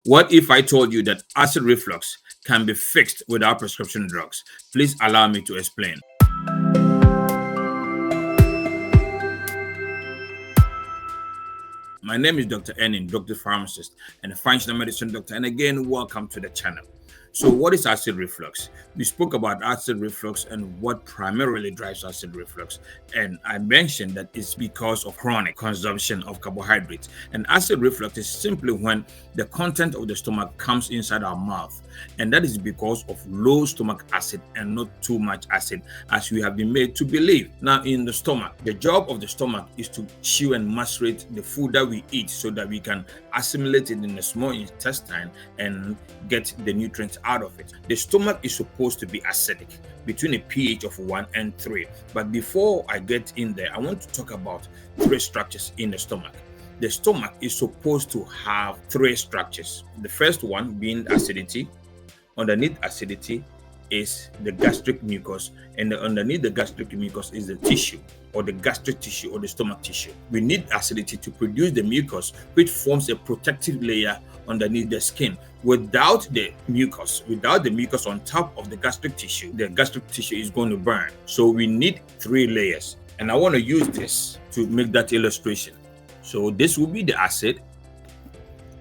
What if I told you that acid reflux can be fixed without prescription drugs? Please allow me to explain. My name is Dr. Ennin, doctor pharmacist and a functional medicine doctor. And again, welcome to the channel. So what is acid reflux? We spoke about acid reflux and what primarily drives acid reflux. And I mentioned that it's because of chronic consumption of carbohydrates. And acid reflux is simply when the content of the stomach comes inside our mouth. And that is because of low stomach acid and not too much acid, as we have been made to believe. Now, in the stomach, the job of the stomach is to chew and macerate the food that we eat so that we can assimilate it in the small intestine and get the nutrients out of it. The stomach is supposed to be acidic, between a pH of 1 and 3. But before I get in there, I want to talk about three structures in the stomach. The stomach is supposed to have three structures. The first one being acidity. Underneath acidity is the gastric mucus, and underneath the gastric mucus is the tissue, or the gastric tissue, or the stomach tissue. We need acidity to produce the mucus, which forms a protective layer underneath the skin. Without the mucus on top of the gastric tissue is going to burn. So we need three layers, and I want to use this to make that illustration. So this will be the acid.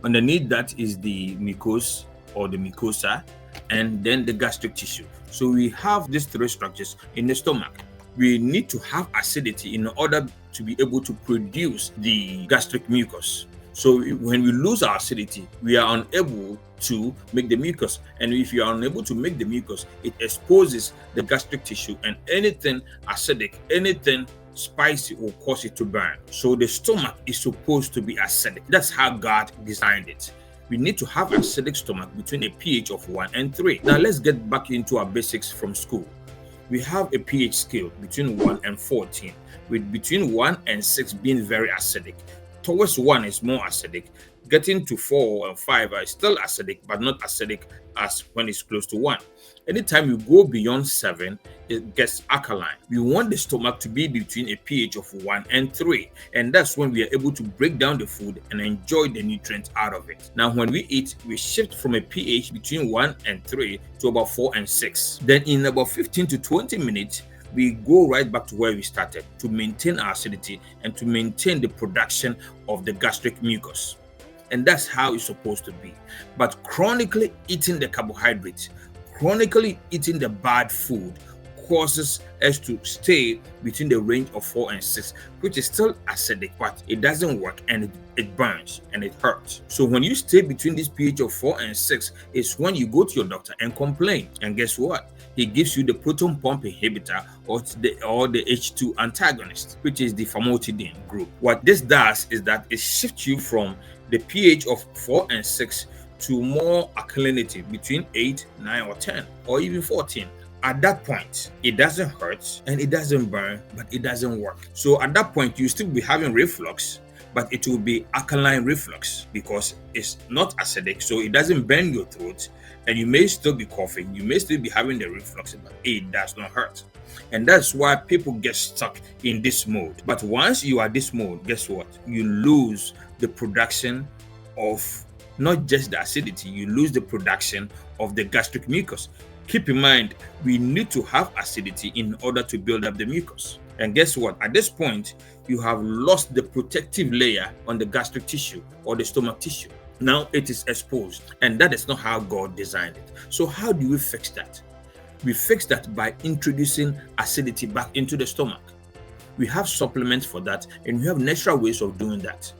Underneath that is the mucus or the mucosa, and then the gastric tissue. So we have these three structures in the stomach. We need to have acidity in order to be able to produce the gastric mucus. So when we lose our acidity, we are unable to make the mucus. And if you are unable to make the mucus, it exposes the gastric tissue, and anything acidic, anything spicy will cause it to burn. So the stomach is supposed to be acidic. That's how God designed it. We need to have an acidic stomach between a pH of 1 and 3. Now let's get back into our basics from school. We have a pH scale between 1 and 14, with between 1 and 6 being very acidic. Towards 1 is more acidic. Getting to 4 and 5 are still acidic, but not acidic as when it's close to 1. Anytime you go beyond 7, it gets alkaline. We want the stomach to be between a pH of 1 and 3, and that's when we are able to break down the food and enjoy the nutrients out of it. Now, when we eat, we shift from a pH between 1 and 3 to about 4 and 6. Then in about 15 to 20 minutes, we go right back to where we started to maintain our acidity and to maintain the production of the gastric mucus. And that's how it's supposed to be. But chronically eating the carbohydrates, chronically eating the bad food causes us to stay between the range of 4 and 6, which is still acidic, but it doesn't work, and it burns and it hurts. So when you stay between this pH of 4 and 6, it's when you go to your doctor and complain. And guess what? He gives you the proton pump inhibitor or the H2 antagonist, which is the famotidine group. What this does is that it shifts you from the pH of 4 and 6 to more alkalinity between 8, 9, or 10, or even 14. At that point, it doesn't hurt and it doesn't burn, but it doesn't work. So at that point, you still be having reflux, but it will be alkaline reflux because it's not acidic, so it doesn't burn your throat, and you may still be coughing, you may still be having the reflux, but it does not hurt. And that's why people get stuck in this mode. But once you are this mode, guess what? You lose the production of not just the acidity, you lose the production of the gastric mucus. Keep in mind, we need to have acidity in order to build up the mucus. And guess what? At this point, you have lost the protective layer on the gastric tissue or the stomach tissue. Now it is exposed, and that is not how God designed it. So how do we fix that? We fix that by introducing acidity back into the stomach. We have supplements for that, and we have natural ways of doing that.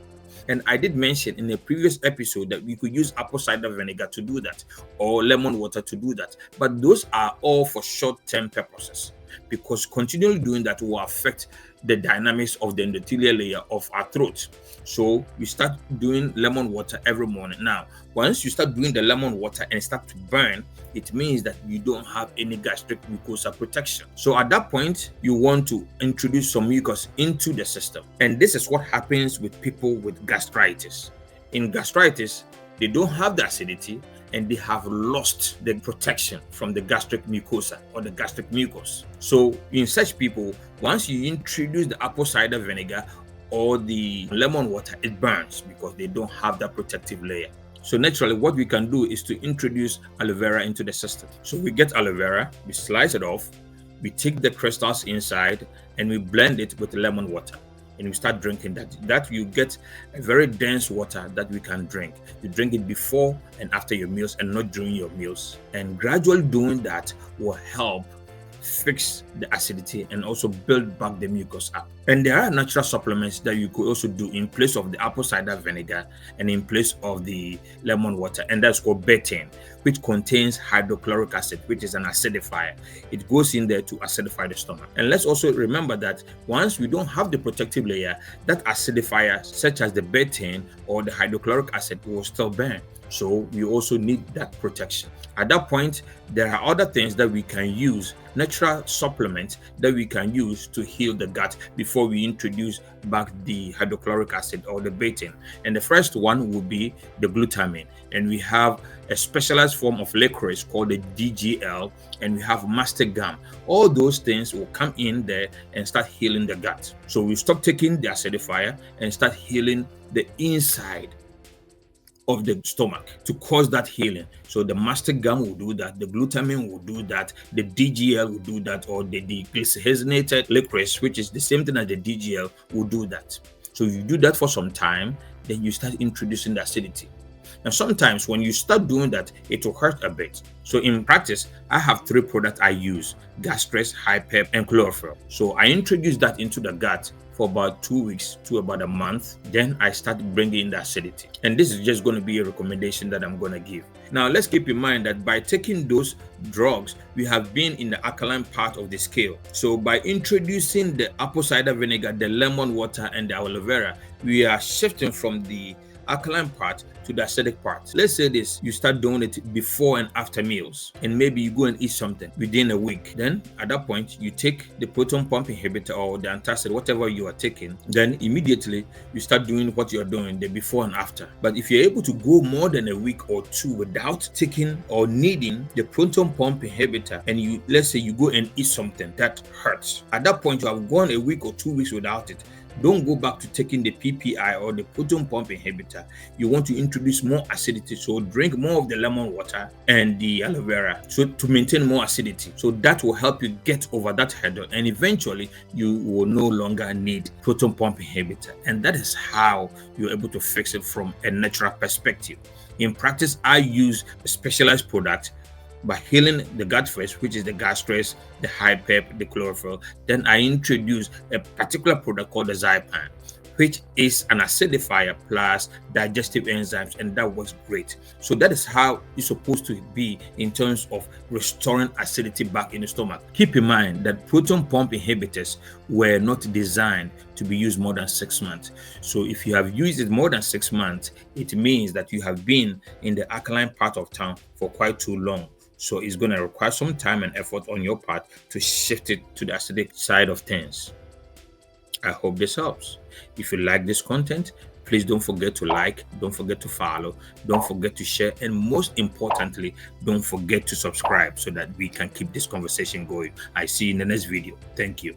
And I did mention in a previous episode that we could use apple cider vinegar to do that, or lemon water to do that. But those are all for short-term purposes, because continually doing that will affect the dynamics of the endothelial layer of our throat. So we start doing lemon water every morning. Now, once you start doing the lemon water and start to burn, it means that you don't have any gastric mucosa protection. So at that point, you want to introduce some mucus into the system. And this is what happens with people with gastritis. In gastritis, they don't have the acidity and they have lost the protection from the gastric mucosa or the gastric mucus. So in such people, once you introduce the apple cider vinegar or the lemon water, it burns because they don't have that protective layer. So naturally, what we can do is to introduce aloe vera into the system. So we get aloe vera, we slice it off, we take the crystals inside, and we blend it with lemon water. And we start drinking that you get a very dense water that we can drink. You drink it before and after your meals and not during your meals. And gradually doing that will help fix the acidity and also build back the mucus up. And there are natural supplements that you could also do in place of the apple cider vinegar and in place of the lemon water, and that's called betaine, which contains hydrochloric acid, which is an acidifier. It goes in there to acidify the stomach. And let's also remember that once we don't have the protective layer, that acidifier, such as the betaine or the hydrochloric acid, will still burn. So we also need that protection. At that point, there are other things that we can use, natural supplements that we can use to heal the gut before we introduce back the hydrochloric acid or the betaine. And the first one will be the glutamine. And we have a specialized form of licorice called the DGL, and we have mastic gum. All those things will come in there and start healing the gut. So we stop taking the acidifier and start healing the inside of the stomach to cause that healing. So the mastic gum will do that, the glutamine will do that, the DGL will do that, or the glycosinated licorice, which is the same thing as the DGL, will do that. So you do that for some time, then you start introducing the acidity. And sometimes when you start doing that, it will hurt a bit. So in practice, I have 3 products I use: Gastress, High Pep, and Chlorophyll. So I introduce that into the gut for about 2 weeks to about a month. Then I start bringing in the acidity. And this is just going to be a recommendation that I'm going to give. Now, let's keep in mind that by taking those drugs, we have been in the alkaline part of the scale. So by introducing the apple cider vinegar, the lemon water, and the aloe vera, we are shifting from the alkaline part to the acidic part. Let's say this, you start doing it before and after meals, and maybe you go and eat something within a week. Then at that point, you take the proton pump inhibitor or the antacid, whatever you are taking, then immediately you start doing what you're doing, the before and after. But if you're able to go more than a week or 2 without taking or needing the proton pump inhibitor, and let's say you go and eat something that hurts, at that point you have gone a week or 2 weeks without it, don't go back to taking the PPI or the proton pump inhibitor. You want to introduce more acidity, so drink more of the lemon water and the aloe vera to maintain more acidity. So that will help you get over that hurdle, and eventually you will no longer need proton pump inhibitor. And that is how you're able to fix it from a natural perspective. In practice, I use a specialized product by healing the gut first, which is the Gastress, the High Pep, the Chlorophyll. Then I introduce a particular product called the Zypan, which is an acidifier plus digestive enzymes, and that works great. So that is how it's supposed to be in terms of restoring acidity back in the stomach. Keep in mind that proton pump inhibitors were not designed to be used more than 6 months. So if you have used it more than 6 months, it means that you have been in the alkaline part of town for quite too long. So it's going to require some time and effort on your part to shift it to the acidic side of things. I hope this helps. If you like this content, please don't forget to like, don't forget to follow, don't forget to share, and most importantly, don't forget to subscribe so that we can keep this conversation going. I see you in the next video. Thank you.